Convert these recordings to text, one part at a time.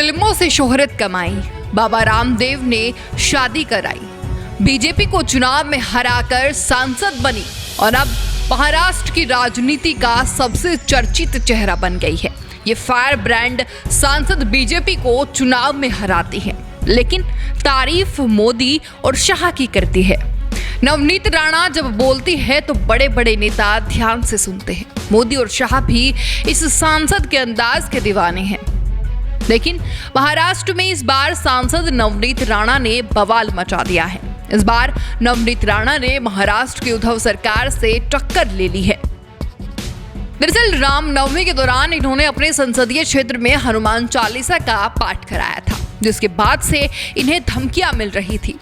फिल्मों से शोहरत कमाई, बाबा रामदेव ने शादी कराई, बीजेपी को चुनाव में हराकर सांसद बनी और अब महाराष्ट्र की राजनीति का सबसे चर्चित चेहरा बन गई है। ये फायर ब्रांड सांसद बीजेपी को चुनाव में हराती है, लेकिन तारीफ मोदी और शाह की करती है। नवनीत राणा जब बोलती है तो बड़े बड़े नेता ध्यान से सुनते हैं। मोदी और शाह भी इस सांसद के अंदाज के दीवाने हैं। लेकिन महाराष्ट्र में इस बार सांसद नवनीत राणा ने बवाल मचा दिया है। इस बार नवनीत राणा ने महाराष्ट्र की उद्धव सरकार से टक्कर ले ली है। दरअसल रामनवमी के दौरान इन्होंने अपने संसदीय क्षेत्र में हनुमान चालीसा का पाठ कराया था, जिसके बाद से इन्हें धमकियां मिल रही थी।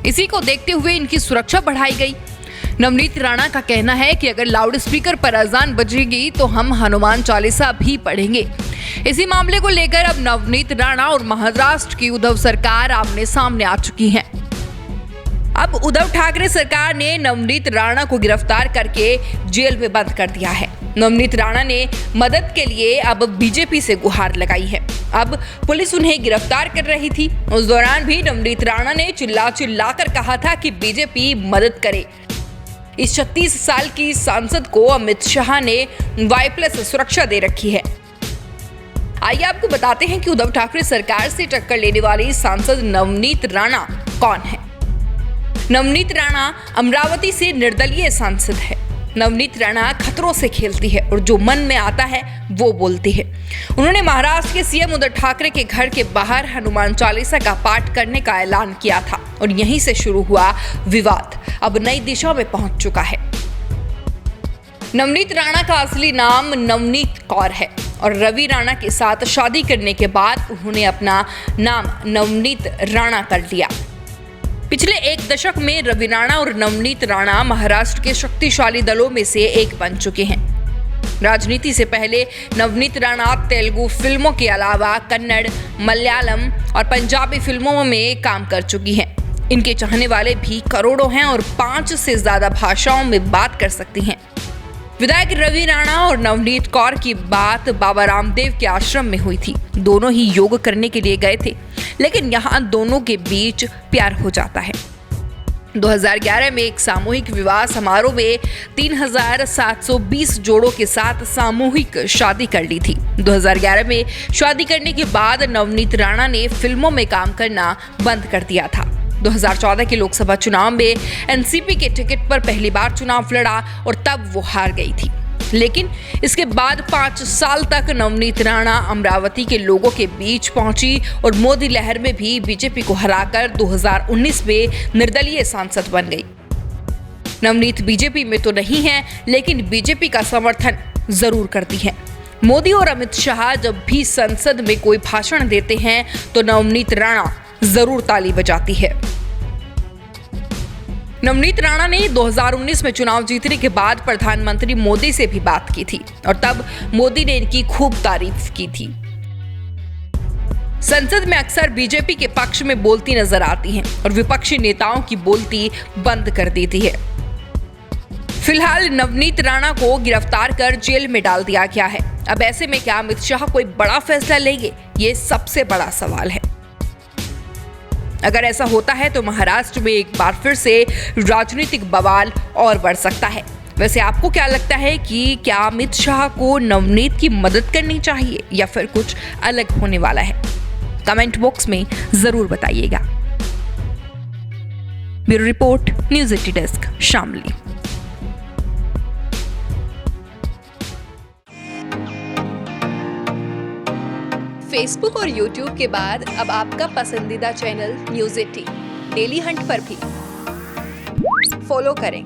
इसी को देखते हुए इनकी सुरक्षा बढ़ाई गई। नवनीत राणा का कहना है कि अगर लाउड स्पीकर पर अजान बजेगी तो हम हनुमान चालीसा भी पढ़ेंगे। इसी मामले को लेकर अब नवनीत राणा और महाराष्ट्र की उद्धव सरकार आमने सामने आ चुकी हैं। अब उद्धव ठाकरे सरकार ने नवनीत राणा को गिरफ्तार करके जेल में बंद कर दिया है। नवनीत राणा ने मदद के लिए अब बीजेपी से गुहार लगाई है। अब पुलिस उन्हें गिरफ्तार कर रही थी। उस दौरान भी नवनीत राणा ने चिल्ला कर कहा था कि बीजेपी मदद करे। इस 36 साल की सांसद को अमित शाह ने Y+ सुरक्षा दे रखी है। आइए आपको बताते हैं कि उद्धव ठाकरे सरकार से टक्कर लेने वाली सांसद नवनीत राणा कौन है। नवनीत राणा अमरावती से निर्दलीय सांसद है। नवनीत राणा खतरों से खेलती है और जो मन में आता है वो बोलती है। उन्होंने महाराष्ट्र के सीएम उद्धव ठाकरे के घर के बाहर हनुमान चालीसा का पाठ करने का ऐलान किया था और यहीं से शुरू हुआ विवाद अब नई दिशा में पहुंच चुका है। नवनीत राणा का असली नाम नवनीत कौर है और रवि राणा के साथ शादी करने के बाद उन्होंने अपना नाम नवनीत राणा कर लिया। पिछले एक दशक में रवि राणा और नवनीत राणा महाराष्ट्र के शक्तिशाली दलों में से एक बन चुके हैं। राजनीति से पहले नवनीत राणा तेलुगु फिल्मों के अलावा कन्नड़, मलयालम और पंजाबी फिल्मों में काम कर चुकी हैं। इनके चाहने वाले भी करोड़ों हैं और 5 से ज्यादा भाषाओं में बात कर सकती हैं। विधायक रवि राणा और नवनीत कौर की बात बाबा रामदेव के आश्रम में हुई थी। दोनों ही योग करने के लिए गए थे, लेकिन यहाँ दोनों के बीच प्यार हो जाता है। 2011 में एक सामूहिक विवाह समारोह में 3720 जोड़ों के साथ सामूहिक शादी कर ली थी। 2011 में शादी करने के बाद नवनीत राणा ने फिल्मों में काम करना बंद कर दिया था। 2014 के लोकसभा चुनाव में एनसीपी के टिकट पर पहली बार चुनाव लड़ा और तब वो हार गई थी। लेकिन इसके बाद 5 साल तक नवनीत राणा अमरावती के लोगों के बीच पहुंची और मोदी लहर में भी बीजेपी को हराकर 2019 में निर्दलीय सांसद बन गई। नवनीत बीजेपी में तो नहीं है, लेकिन बीजेपी का समर्थन जरूर करती है। मोदी और अमित शाह जब भी संसद में कोई भाषण देते हैं तो नवनीत राणा जरूर ताली बजाती है। नवनीत राणा ने 2019 में चुनाव जीतने के बाद प्रधानमंत्री मोदी से भी बात की थी और तब मोदी ने इनकी खूब तारीफ की थी। संसद में अक्सर बीजेपी के पक्ष में बोलती नजर आती हैं और विपक्षी नेताओं की बोलती बंद कर देती है। फिलहाल नवनीत राणा को गिरफ्तार कर जेल में डाल दिया गया है। अब ऐसे में क्या अमित शाह कोई बड़ा फैसला लेंगे? ये सबसे बड़ा सवाल है। अगर ऐसा होता है तो महाराष्ट्र में एक बार फिर से राजनीतिक बवाल और बढ़ सकता है। वैसे आपको क्या लगता है कि क्या अमित शाह को नवनीत की मदद करनी चाहिए या फिर कुछ अलग होने वाला है? कमेंट बॉक्स में जरूर बताइएगा। Bureau report, news 80 desk, Shamli. Facebook और यूट्यूब के बाद अब आपका पसंदीदा चैनल न्यूज़ 80 डेली हंट पर भी फॉलो करें।